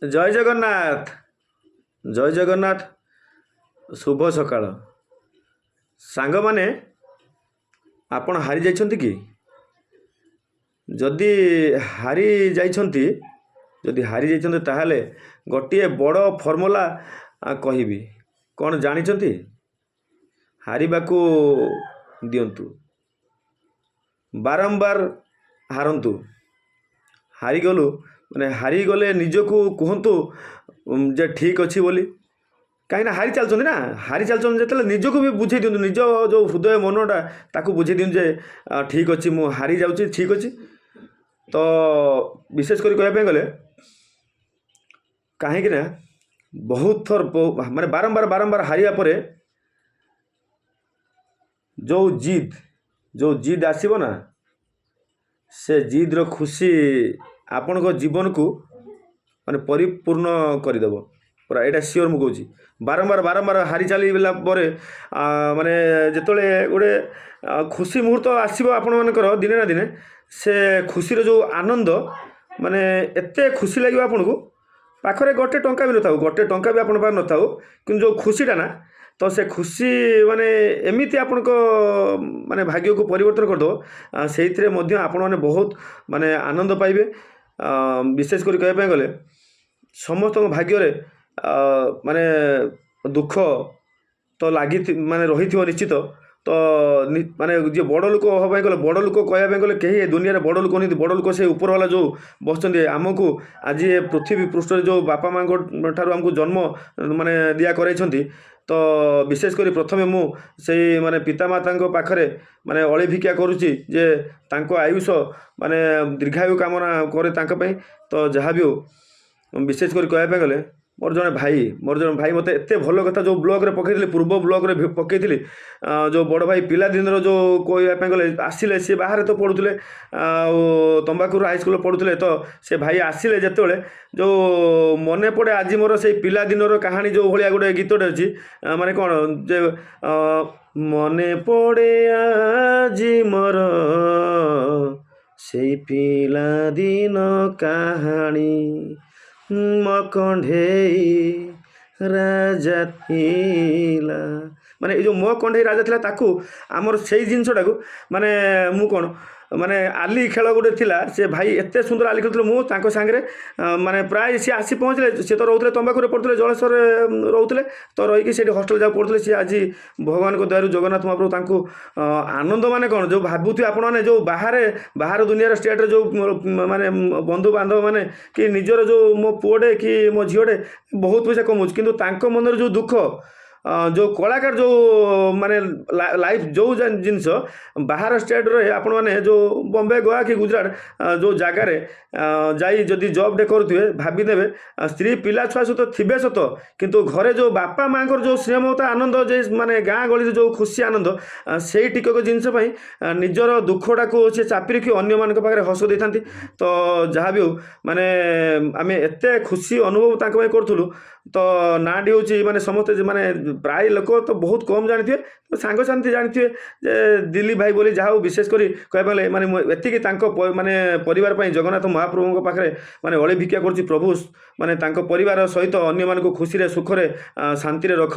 ଜୟ ଜଗନ୍ନାଥ। ଜୟ ଜଗନ୍ନାଥ। ଶୁଭ ସକାଳ। ସାଙ୍ଗମାନେ, ଆପଣ ହାରି ଯାଇଛନ୍ତି କି? ଯଦି ହାରି ଯାଇଛନ୍ତି ଯଦି ହାରି ଯାଇଛନ୍ତି ତାହେଲେ ଗୋଟିଏ ବଡ଼ ଫର୍ମୁଲା କହିବି। କ'ଣ ଜାଣିଛନ୍ତି? ହାରିବାକୁ ଦିଅନ୍ତୁ, ବାରମ୍ବାର ହାରନ୍ତୁ। ହାରିଗଲୁ ହାରିଗଲେ ନିଜକୁ କୁହନ୍ତୁ ଯେ ଠିକ୍ ଅଛି ବୋଲି। କାହିଁକିନା ହାରି ଚାଲିଛନ୍ତି ନା, ହାରି ଚାଲିଛନ୍ତି ଯେତେବେଳେ ନିଜକୁ ବି ବୁଝେଇ ଦିଅନ୍ତୁ, ନିଜ ଯେଉଁ ହୃଦୟ ମନଟା ତାକୁ ବୁଝେଇ ଦିଅନ୍ତୁ ଯେ ଠିକ୍ ଅଛି, ମୁଁ ହାରି ଯାଉଛି, ଠିକ୍ ଅଛି। ତ ବିଶେଷ କରି କହିବା ପାଇଁ ଗଲେ, କାହିଁକି ନା ବହୁତ ଥର ବାରମ୍ବାର ବାରମ୍ବାର ହାରିବା ପରେ ଯେଉଁ ଜିଦ୍ ଆସିବ ନା, ସେ ଜିଦ୍ର ଖୁସି ଆପଣଙ୍କ ଜୀବନକୁ ପରିପୂର୍ଣ୍ଣ କରିଦେବ। ପୁରା ଏଇଟା ସିଓର ମୁଁ କହୁଛି। ବାରମ୍ବାର ବାରମ୍ବାର ହାରି ଚାଲିଲା ପରେ ଯେତେବେଳେ ଗୋଟେ ଖୁସି ମୁହୂର୍ତ୍ତ ଆସିବ ଆପଣମାନଙ୍କର ଦିନେ ନା ଦିନେ, ସେ ଖୁସିର ଯେଉଁ ଆନନ୍ଦ, ଏତେ ଖୁସି ଲାଗିବ ଆପଣଙ୍କୁ। ପାଖରେ ଗୋଟେ ଟଙ୍କା ବି ନଥାଉ, ଆପଣଙ୍କ ପାଖରେ ନଥାଉ, କିନ୍ତୁ ଯେଉଁ ଖୁସିଟା ନା, ତ ସେ ଖୁସି ଏମିତି ଆପଣଙ୍କ ଭାଗ୍ୟକୁ ପରିବର୍ତ୍ତନ କରିଦେବ। ସେଇଥିରେ ମଧ୍ୟ ଆପଣମାନେ ବହୁତ ଆନନ୍ଦ ପାଇବେ। ବିଶେଷ କରି କହିବା ପାଇଁ ଗଲେ, ସମସ୍ତଙ୍କ ଭାଗ୍ୟରେ ଦୁଃଖ ତ ରହିଥିବ ନିଶ୍ଚିତ। ତ ଯିଏ ବଡ଼ ଲୋକ ହେବା ପାଇଁ ଗଲେ, ବଡ଼ ଲୋକ କହିବା ପାଇଁ ଗଲେ, କେହି ଏ ଦୁନିଆରେ ବଡ଼ ଲୋକ ନୁହନ୍ତି। ବଡ଼ ଲୋକ ସେ ଉପରବାଲା ଯେଉଁ ବସିଛନ୍ତି, ଆମକୁ ଆଜି ଏ ପୃଥିବୀ ପୃଷ୍ଠରେ ଯେଉଁ ବାପା ମାଆଙ୍କ ଠାରୁ ଆମକୁ ଜନ୍ମ ଦିଆ କରାଇଛନ୍ତି। ତ ବିଶେଷ କରି ପ୍ରଥମେ ମୁଁ ସେଇ ପିତାମାତାଙ୍କ ପାଖରେ ଅଳି ଭିକ୍ଷା କରୁଛି ଯେ ତାଙ୍କ ଆୟୁଷ ଦୀର୍ଘାୟୁ କାମନା କରେ ତାଙ୍କ ପାଇଁ। ତ ଯାହା ବି ହଉ, ବିଶେଷ କରି କହିବା ପାଇଁ ଗଲେ, ମୋର ଜଣେ ଭାଇ ମୋତେ ଏତେ ଭଲ କଥା ଯେଉଁ ବ୍ଲଗ୍ରେ ପକାଇଥିଲି, ପୂର୍ବ ବ୍ଲଗ୍ରେ ପକାଇଥିଲି, ଯେଉଁ ବଡ଼ ଭାଇ ପିଲାଦିନର ଯେଉଁ କହିବା ପାଇଁ ଗଲେ ଆସିଲେ, ସିଏ ବାହାରେ ତ ପଢ଼ୁଥିଲେ, ଆଉ ତମ୍ବାକୁର ହାଇସ୍କୁଲରେ ପଢ଼ୁଥିଲେ। ତ ସେ ଭାଇ ଆସିଲେ ଯେତେବେଳେ, ଯେଉଁ ମନେ ପଡ଼େ ଆଜି ମୋର ସେଇ ପିଲାଦିନର କାହାଣୀ, ଯେଉଁ ଭଳିଆ ଗୋଟେ ଗୀତଟେ ଅଛି, କ'ଣ ଯେ ମନେ ପଡ଼େ ଆଜି ମୋର ସେଇ ପିଲାଦିନ କାହାଣୀ, ମୋ କଣ୍ଢେଇ ରାଜା ଥିଲା। ଏଇ ଯେଉଁ ମୋ କଣ୍ଢେଇ ରାଜା ଥିଲା, ତାକୁ ଆମର ସେଇ ଜିନିଷଟାକୁ ମୁଁ କ'ଣ ଆଲି ଖେଳ ଗୋଟେ ଥିଲା। ସେ ଭାଇ ଏତେ ସୁନ୍ଦର ଆଲି ଖେଳୁଥିଲେ। ମୁଁ ତାଙ୍କ ସାଙ୍ଗରେ ପ୍ରାୟ ସିଏ ଆସି ପହଞ୍ଚିଲେ। ସିଏ ତ ରହୁଥିଲେ ତମ୍ବାକୁରେ ପଢ଼ୁଥିଲେ, ଜଳେଶ୍ୱରରେ ରହୁଥିଲେ। ତ ରହିକି ସେଇଠି ହଷ୍ଟେଲ ଯାକ ପଢ଼ୁଥିଲେ। ସିଏ ଆଜି ଭଗବାନଙ୍କ ଦୟାରୁ ଜଗନ୍ନାଥ ମହାପ୍ରଭୁ ତାଙ୍କୁ ଆନନ୍ଦ ଯେଉଁ ଭାବୁଥିବେ ଆପଣମାନେ, ଯେଉଁ ବାହାର ଦୁନିଆର ଷ୍ଟେଟ୍ରେ ଯେଉଁ ବନ୍ଧୁବାନ୍ଧବ କି ନିଜର ଯେଉଁ ମୋ ପୁଅଟେ କି ମୋ ଝିଅଟେ ବହୁତ ପଇସା କମାଉଛି, କିନ୍ତୁ ତାଙ୍କ ମନରେ ଯେଉଁ ଦୁଃଖ, ଯେଉଁ କଳାକାର, ଯେଉଁ ଲାଇଫ୍, ଯେଉଁ ଜିନିଷ ବାହାର ଷ୍ଟେଟ୍ରେ ଆପଣମାନେ ଯେଉଁ ବମ୍ବେ, ଗୋଆ କି ଗୁଜୁରାଟ ଯେଉଁ ଜାଗାରେ ଯାଇ ଯଦି ଜବ୍ଟେ କରୁଥିବେ, ଭାବିଦେବେ ସ୍ତ୍ରୀ ପିଲା ଛୁଆ ସହିତ ଥିବେ ସତ, କିନ୍ତୁ ଘରେ ଯେଉଁ ବାପା ମାଆଙ୍କର ଯେଉଁ ସ୍ନେହ ମମତା ଆନନ୍ଦ, ଯେ ଗାଁ ଗହଳିରେ ଯେଉଁ ଖୁସି ଆନନ୍ଦ, ସେଇ ଟିକକ ଜିନିଷ ପାଇଁ ନିଜର ଦୁଃଖଟାକୁ ସେ ଚାପି ରଖି ଅନ୍ୟମାନଙ୍କ ପାଖରେ ହସ ଦେଇଥାନ୍ତି। ତ ଯାହା ବି ହଉ, ଆମେ ଏତେ ଖୁସି ଅନୁଭବ ତାଙ୍କ ପାଇଁ କରୁଥିଲୁ। ତ ନାଁଟି ହେଉଛି ସମସ୍ତେ ପ୍ରାୟ ଲୋକ ତ ବହୁତ କମ୍ ଜାଣିଥିବେ, ସାଙ୍ଗସାଥି ଜାଣିଥିବେ ଯେ ଦିଲ୍ଲୀପ ଭାଇ ବୋଲି। ଯାହା ହଉ, ବିଶେଷ କରି କହିବା ଗଲେ ମୁଁ ଏତିକି ତାଙ୍କ ପରିବାର ପାଇଁ ଜଗନ୍ନାଥ ମହାପ୍ରଭୁଙ୍କ ପାଖରେ ଅଳି ଭିକ୍ଷା କରୁଛି, ପ୍ରଭୁ ତାଙ୍କ ପରିବାର ସହିତ ଅନ୍ୟମାନଙ୍କୁ ଖୁସିରେ ସୁଖରେ ଶାନ୍ତିରେ ରଖ।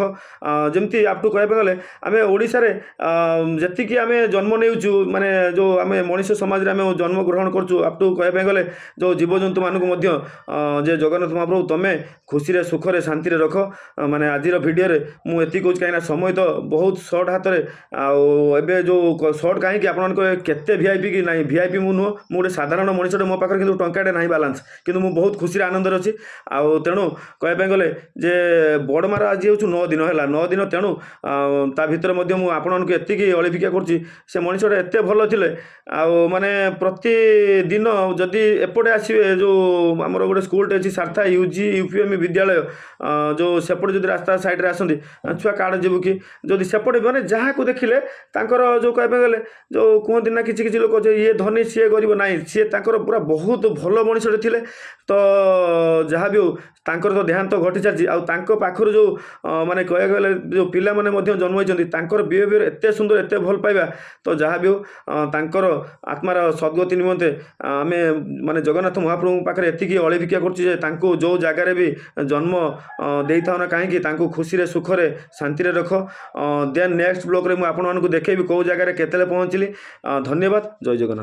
ଯେମିତି ଆପଟୁ କହିବା ପାଇଁ ଗଲେ, ଆମେ ଓଡ଼ିଶାରେ ଯେତିକି ଆମେ ଜନ୍ମ ନେଉଛୁ, ଯେଉଁ ଆମେ ମଣିଷ ସମାଜରେ ଆମେ ଜନ୍ମଗ୍ରହଣ କରୁଛୁ, ଆପଟୁ କହିବା ପାଇଁ ଗଲେ ଯେଉଁ ଜୀବଜନ୍ତୁମାନଙ୍କୁ ମଧ୍ୟ ଯେ ଜଗନ୍ନାଥ ମହାପ୍ରଭୁ ତମେ ଖୁସିରେ ସୁଖରେ ଶାନ୍ତିରେ ରଖ। ଆଜିର ଭିଡ଼ିଓରେ ମୁଁ ଏତିକି କହୁଛି, କାହିଁକିନା ସମୟ ତ ବହୁତ ସର୍ଟ ହାତରେ। ଆଉ ଏବେ ଯେଉଁ ସର୍ଟ କାହିଁକି, ଆପଣମାନଙ୍କ କେତେ ଭିଆଇପି କି ନାହିଁ, ଭିଆଇପି ମୁଁ ନୁହଁ, ମୁଁ ଗୋଟେ ସାଧାରଣ ମଣିଷଟେ। ମୋ ପାଖରେ କିନ୍ତୁ ଟଙ୍କାଟେ ନାହିଁ ବାଲାନ୍ସ, କିନ୍ତୁ ମୁଁ ବହୁତ ଖୁସିରେ ଆନନ୍ଦରେ ଅଛି। ଆଉ ତେଣୁ କହିବା ପାଇଁ ଗଲେ ଯେ ବଡ଼ମାର ଆଜି ହେଉଛି 9 ଦିନ ହେଲା, 9 ଦିନ। ତେଣୁ ତା ଭିତରେ ମଧ୍ୟ ମୁଁ ଆପଣମାନଙ୍କୁ ଏତିକି ଅଳି ଭିକ୍ଷା କରୁଛି, ସେ ମଣିଷଟା ଏତେ ଭଲ ଥିଲେ। ଆଉ ପ୍ରତିଦିନ ଯଦି ଏପଟେ ଆସିବେ, ଯେଉଁ ଆମର ଗୋଟେ ସ୍କୁଲଟେ ଅଛି ସାର୍ଥା UG UPM ବିଦ୍ୟାଳୟ, ଯେଉଁ ସେପଟେ ଯଦି ରାସ୍ତା ସାଇଡ଼୍ରେ ଆସନ୍ତି ଛୁଆ କାର୍ଡ଼ ଯିବୁ କି ଯଦି ସେପଟେ ମାନେ ଯାହାକୁ ଦେଖିଲେ ତାଙ୍କର ଯେଉଁ କହିବାକୁ ଗଲେ ଯେଉଁ କୁହନ୍ତି ନା କିଛି କିଛି ଲୋକ ଯେ ଇଏ ଧନୀ ସିଏ ଗରିବ ନାହିଁ, ସିଏ ତାଙ୍କର ପୁରା ବହୁତ ଭଲ ମଣିଷଟେ ଥିଲେ। ତ ଯାହା ବି ହଉ ତାଙ୍କର ତ ଦେହାନ୍ତ ଘଟି ଚାଲିଛି, ଆଉ ତାଙ୍କ ପାଖରୁ ଯେଉଁ ମାନେ କହିବାକୁ ଗଲେ ଯେଉଁ ପିଲାମାନେ ମଧ୍ୟ ଜନ୍ମ ହୋଇଛନ୍ତି ତାଙ୍କର ବିହେଭିଅର୍ ଏତେ ସୁନ୍ଦର, ଏତେ ଭଲ ପାଇବା। ତ ଯାହା ବି ହଉ ତାଙ୍କର ଆତ୍ମାର ସଦ୍ଗତି ନିମନ୍ତେ ଆମେ ମାନେ ଜଗନ୍ନାଥ ମହାପ୍ରଭୁଙ୍କ ପାଖରେ ଏତିକି ଅଳି ଭିକ୍ଷା କରୁଛୁ ଯେ ତାଙ୍କୁ ଯେଉଁ ଜାଗାରେ ବି ଜନ୍ମ ଦେଇଥାଉ ନା କାହିଁକି ତାଙ୍କୁ ଖୁସିରେ ସୁଖରେ ଶାନ୍ତିରେ ରଖ। ଦେନ୍ ନେକ୍ସଟ ବ୍ଲଗ୍ରେ ମୁଁ ଆପଣମାନଙ୍କୁ ଦେଖେଇବି କେଉଁ ଜାଗାରେ କେତେବେଳେ ପହଞ୍ଚିଲି। ଧନ୍ୟବାଦ। ଜୟ ଜଗନ୍ନାଥ।